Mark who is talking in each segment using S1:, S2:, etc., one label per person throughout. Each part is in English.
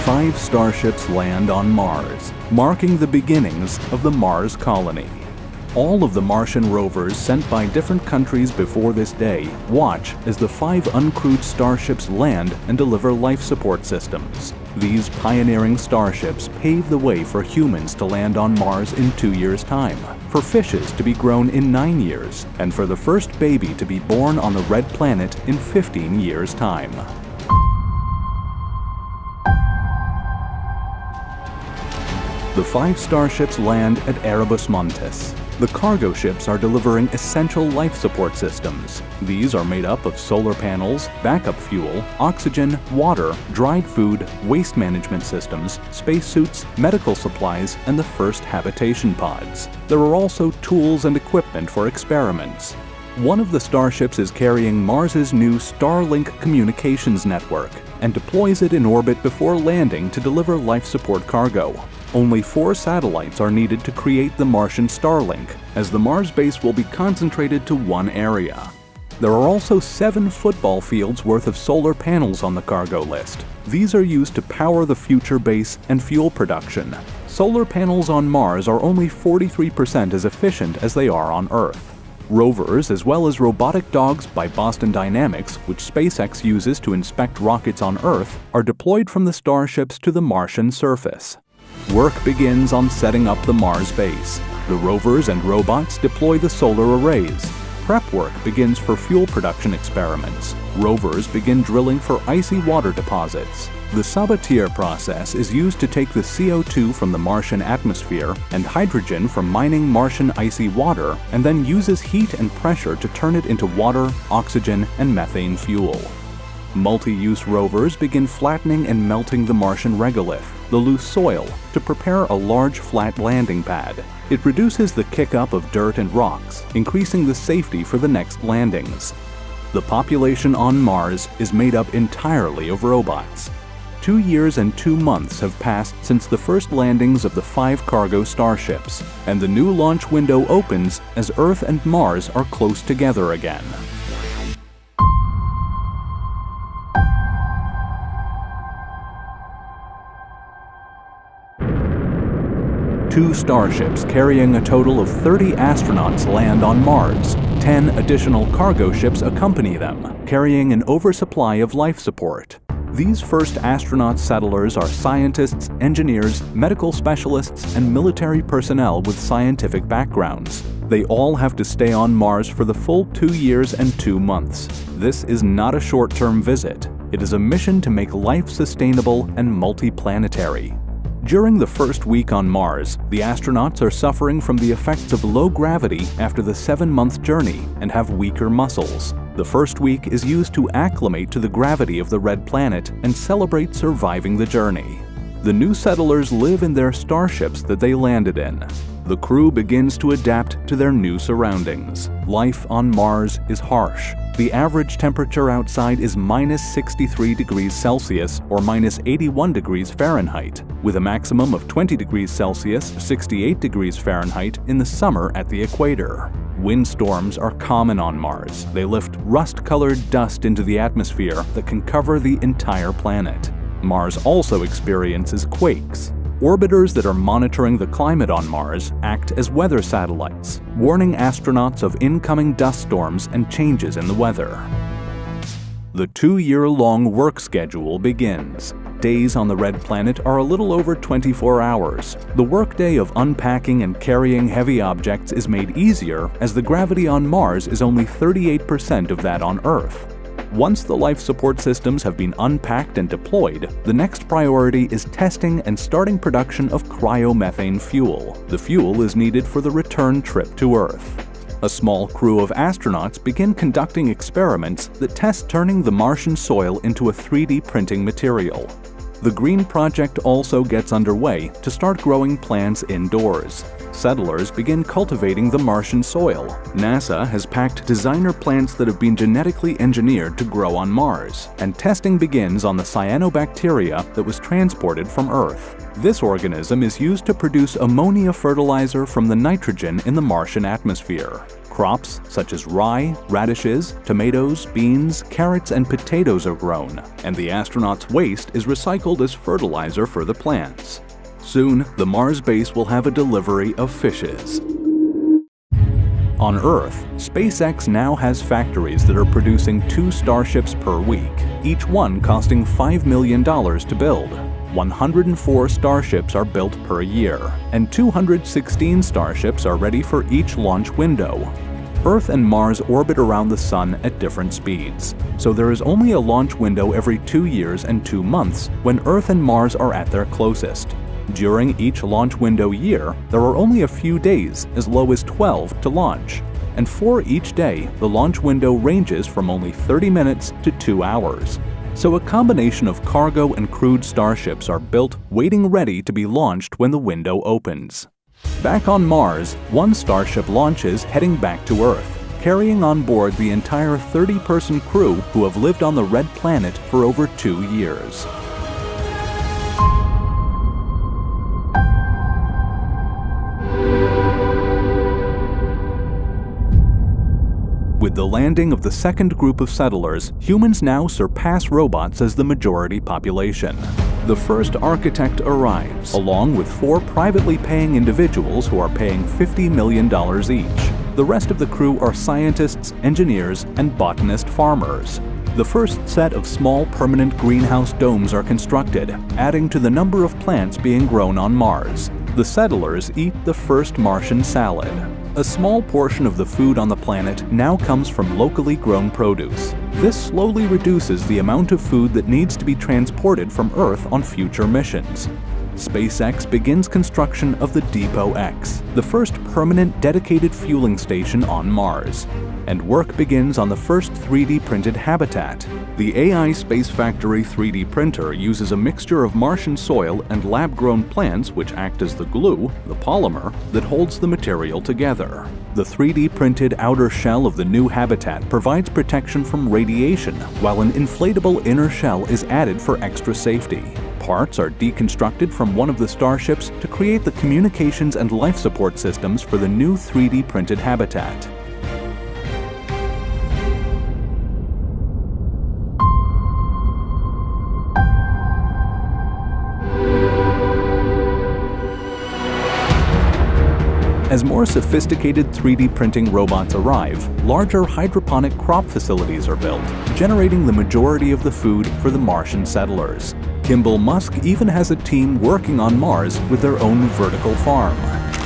S1: 5 starships land on Mars, marking the beginnings of the Mars colony. All of the Martian rovers sent by different countries before this day watch as the 5 uncrewed starships land and deliver life support systems. These pioneering starships pave the way for humans to land on Mars in 2 years' time, for fishes to be grown in 9 years, and for the first baby to be born on the red planet in 15 years' time. The 5 starships land at Erebus Montes. The cargo ships are delivering essential life support systems. These are made up of solar panels, backup fuel, oxygen, water, dried food, waste management systems, spacesuits, medical supplies, and the first habitation pods. There are also tools and equipment for experiments. One of the starships is carrying Mars's new Starlink communications network and deploys it in orbit before landing to deliver life support cargo. Only 4 satellites are needed to create the Martian Starlink, as the Mars base will be concentrated to one area. There are also 7 football fields worth of solar panels on the cargo list. These are used to power the future base and fuel production. Solar panels on Mars are only 43% as efficient as they are on Earth. Rovers, as well as robotic dogs by Boston Dynamics, which SpaceX uses to inspect rockets on Earth, are deployed from the starships to the Martian surface. Work begins on setting up the Mars base. The rovers and robots deploy the solar arrays. Prep work begins for fuel production experiments. Rovers begin drilling for icy water deposits. The Sabatier process is used to take the CO2 from the Martian atmosphere and hydrogen from mining Martian icy water, and then uses heat and pressure to turn it into water, oxygen, and methane fuel. Multi-use rovers begin flattening and melting the Martian regolith, the loose soil, to prepare a large flat landing pad. It reduces the kick-up of dirt and rocks, increasing the safety for the next landings. The population on Mars is made up entirely of robots. 2 years and 2 months have passed since the first landings of the 5 cargo starships, and the new launch window opens as Earth and Mars are close together again. 2 starships carrying a total of 30 astronauts land on Mars. 10 additional cargo ships accompany them, carrying an oversupply of life support. These first astronaut settlers are scientists, engineers, medical specialists, and military personnel with scientific backgrounds. They all have to stay on Mars for the full 2 years and 2 months. This is not a short-term visit. It is a mission to make life sustainable and multi-planetary. During the first week on Mars, the astronauts are suffering from the effects of low gravity after the 7-month journey and have weaker muscles. The first week is used to acclimate to the gravity of the red planet and celebrate surviving the journey. The new settlers live in their starships that they landed in. The crew begins to adapt to their new surroundings. Life on Mars is harsh. The average temperature outside is -63 degrees Celsius or -81 degrees Fahrenheit, with a maximum of 20 degrees Celsius, 68 degrees Fahrenheit in the summer at the equator. Windstorms are common on Mars. They lift rust-colored dust into the atmosphere that can cover the entire planet. Mars also experiences quakes. Orbiters that are monitoring the climate on Mars act as weather satellites, warning astronauts of incoming dust storms and changes in the weather. The 2-year-long work schedule begins. Days on the red planet are a little over 24 hours. The workday of unpacking and carrying heavy objects is made easier as the gravity on Mars is only 38% of that on Earth. Once the life support systems have been unpacked and deployed, the next priority is testing and starting production of cryomethane fuel. The fuel is needed for the return trip to Earth. A small crew of astronauts begin conducting experiments that test turning the Martian soil into a 3D printing material. The Green Project also gets underway to start growing plants indoors. Settlers begin cultivating the Martian soil. NASA has packed designer plants that have been genetically engineered to grow on Mars, and testing begins on the cyanobacteria that was transported from Earth. This organism is used to produce ammonia fertilizer from the nitrogen in the Martian atmosphere. Crops such as rye, radishes, tomatoes, beans, carrots, and potatoes are grown, and the astronauts' waste is recycled as fertilizer for the plants. Soon, the Mars base will have a delivery of fishes. On Earth, SpaceX now has factories that are producing 2 Starships per week, each one costing $5 million to build. 104 Starships are built per year, and 216 Starships are ready for each launch window. Earth and Mars orbit around the Sun at different speeds, so there is only a launch window every 2 years and 2 months when Earth and Mars are at their closest. During each launch window year, there are only a few days, as low as 12, to launch. And for each day, the launch window ranges from only 30 minutes to 2 hours. So a combination of cargo and crewed starships are built, waiting ready to be launched when the window opens. Back on Mars, one Starship launches heading back to Earth, carrying on board the entire 30-person crew who have lived on the Red Planet for over 2 years. With the landing of the second group of settlers, humans now surpass robots as the majority population. The first architect arrives, along with 4 privately paying individuals who are paying $50 million each. The rest of the crew are scientists, engineers, and botanist farmers. The first set of small permanent greenhouse domes are constructed, adding to the number of plants being grown on Mars. The settlers eat the first Martian salad. A small portion of the food on the planet now comes from locally grown produce. This slowly reduces the amount of food that needs to be transported from Earth on future missions. SpaceX begins construction of the Depot X, the first permanent dedicated fueling station on Mars. And work begins on the first 3D printed habitat. The AI Space Factory 3D printer uses a mixture of Martian soil and lab-grown plants which act as the glue, the polymer, that holds the material together. The 3D printed outer shell of the new habitat provides protection from radiation, while an inflatable inner shell is added for extra safety. Parts are deconstructed from one of the starships to create the communications and life support systems for the new 3D printed habitat. As more sophisticated 3D printing robots arrive, larger hydroponic crop facilities are built, generating the majority of the food for the Martian settlers. Elon Musk even has a team working on Mars with their own vertical farm.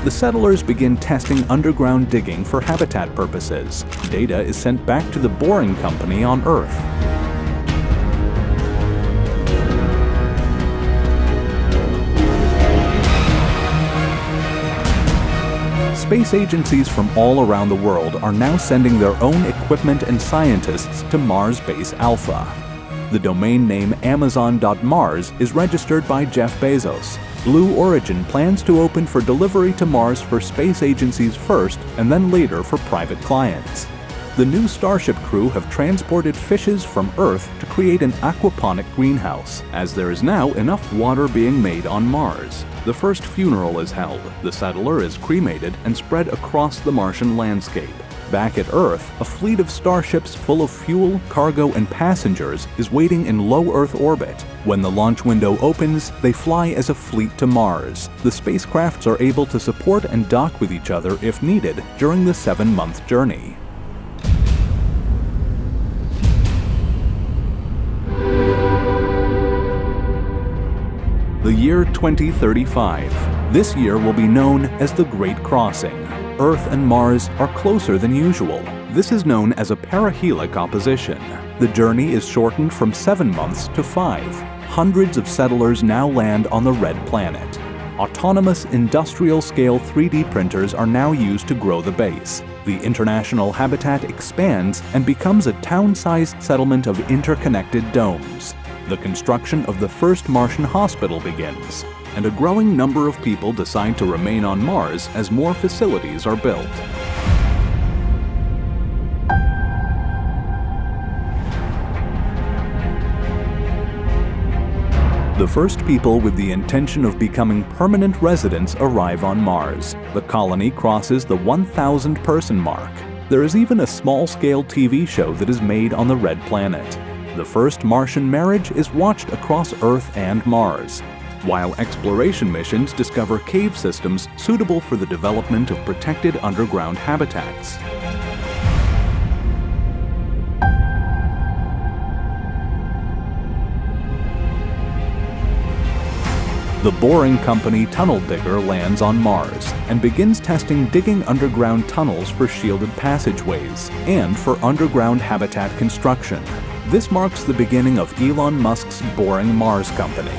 S1: The settlers begin testing underground digging for habitat purposes. Data is sent back to the Boring Company on Earth. Space agencies from all around the world are now sending their own equipment and scientists to Mars Base Alpha. The domain name Amazon.Mars is registered by Jeff Bezos. Blue Origin plans to open for delivery to Mars for space agencies first and then later for private clients. The new Starship crew have transported fishes from Earth to create an aquaponic greenhouse, as there is now enough water being made on Mars. The first funeral is held, the settler is cremated and spread across the Martian landscape. Back at Earth, a fleet of starships full of fuel, cargo, and passengers is waiting in low Earth orbit. When the launch window opens, they fly as a fleet to Mars. The spacecrafts are able to support and dock with each other if needed during the 7-month journey. The year 2035. This year will be known as the Great Crossing. Earth and Mars are closer than usual. This is known as a perihelic opposition. The journey is shortened from 7 months to 5. Hundreds of settlers now land on the Red Planet. Autonomous industrial-scale 3D printers are now used to grow the base. The international habitat expands and becomes a town-sized settlement of interconnected domes. The construction of the first Martian hospital begins, and a growing number of people decide to remain on Mars as more facilities are built. The first people with the intention of becoming permanent residents arrive on Mars. The colony crosses the 1,000-person mark. There is even a small-scale TV show that is made on the Red Planet. The first Martian marriage is watched across Earth and Mars, while exploration missions discover cave systems suitable for the development of protected underground habitats. The boring company Tunnel Digger lands on Mars and begins testing digging underground tunnels for shielded passageways and for underground habitat construction. This marks the beginning of Elon Musk's Boring Mars company.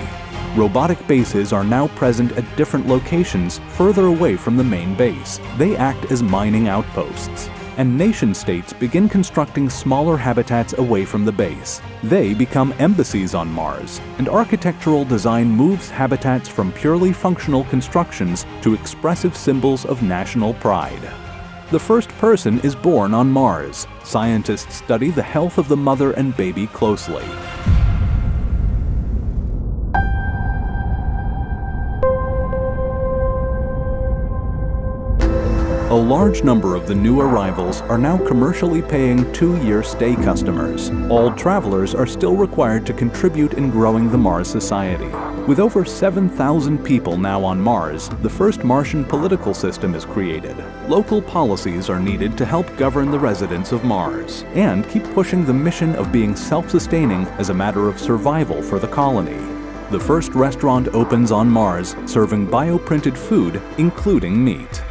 S1: Robotic bases are now present at different locations further away from the main base. They act as mining outposts. And nation-states begin constructing smaller habitats away from the base. They become embassies on Mars, and architectural design moves habitats from purely functional constructions to expressive symbols of national pride. The first person is born on Mars. Scientists study the health of the mother and baby closely. A large number of the new arrivals are now commercially paying 2-year stay customers. All travelers are still required to contribute in growing the Mars society. With over 7,000 people now on Mars, the first Martian political system is created. Local policies are needed to help govern the residents of Mars and keep pushing the mission of being self-sustaining as a matter of survival for the colony. The first restaurant opens on Mars, serving bioprinted food, including meat.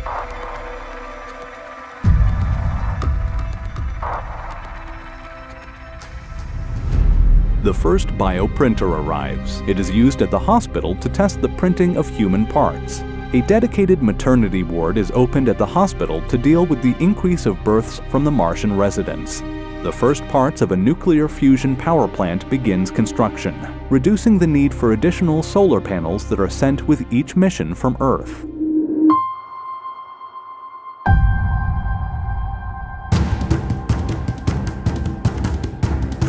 S1: The first bioprinter arrives. It is used at the hospital to test the printing of human parts. A dedicated maternity ward is opened at the hospital to deal with the increase of births from the Martian residents. The first parts of a nuclear fusion power plant begins construction, reducing the need for additional solar panels that are sent with each mission from Earth.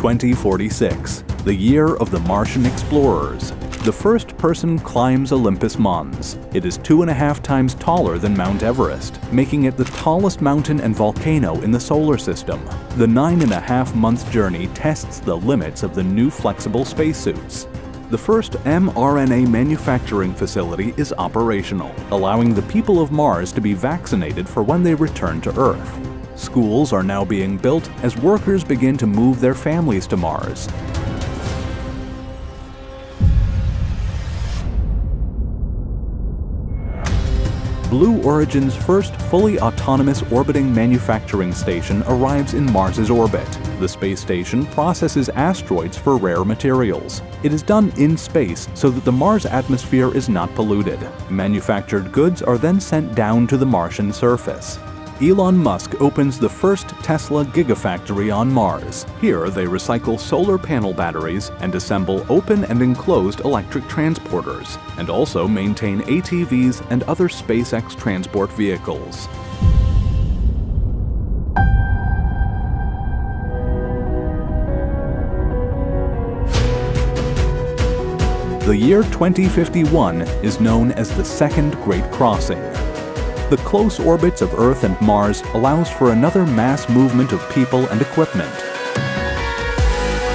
S1: (2046), the year of the Martian explorers. The first person climbs Olympus Mons. It is 2.5 times taller than Mount Everest, making it the tallest mountain and volcano in the solar system. The 9.5-month journey tests the limits of the new flexible spacesuits. The first mRNA manufacturing facility is operational, allowing the people of Mars to be vaccinated for when they return to Earth. Schools are now being built as workers begin to move their families to Mars. Blue Origin's first fully autonomous orbiting manufacturing station arrives in Mars's orbit. The space station processes asteroids for rare materials. It is done in space so that the Mars atmosphere is not polluted. Manufactured goods are then sent down to the Martian surface. Elon Musk opens the first Tesla Gigafactory on Mars. Here, they recycle solar panel batteries and assemble open and enclosed electric transporters, and also maintain ATVs and other SpaceX transport vehicles. The year 2051 is known as the Second Great Crossing. The close orbits of Earth and Mars allows for another mass movement of people and equipment.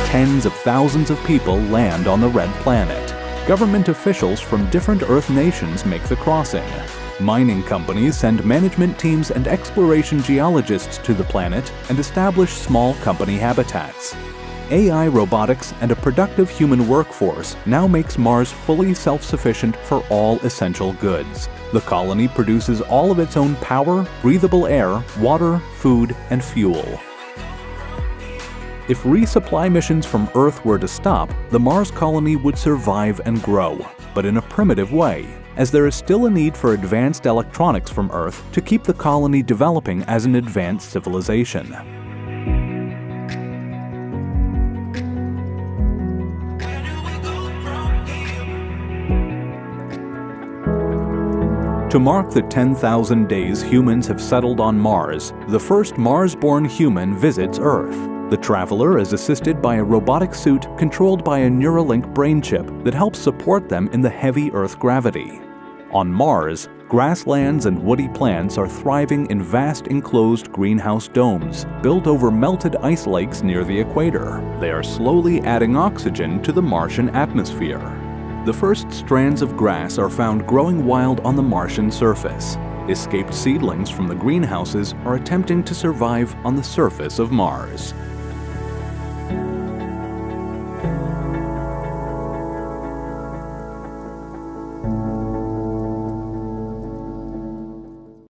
S1: Tens of thousands of people land on the Red Planet. Government officials from different Earth nations make the crossing. Mining companies send management teams and exploration geologists to the planet and establish small company habitats. AI robotics and a productive human workforce now makes Mars fully self-sufficient for all essential goods. The colony produces all of its own power, breathable air, water, food, and fuel. If resupply missions from Earth were to stop, the Mars colony would survive and grow, but in a primitive way, as there is still a need for advanced electronics from Earth to keep the colony developing as an advanced civilization. To mark the 10,000 days humans have settled on Mars, the first Mars-born human visits Earth. The traveler is assisted by a robotic suit controlled by a Neuralink brain chip that helps support them in the heavy Earth gravity. On Mars, Grasslands and woody plants are thriving in vast enclosed greenhouse domes built over melted ice lakes near the equator. They are slowly adding oxygen to the Martian atmosphere. The first strands of grass are found growing wild on the Martian surface. Escaped seedlings from the greenhouses are attempting to survive on the surface of Mars.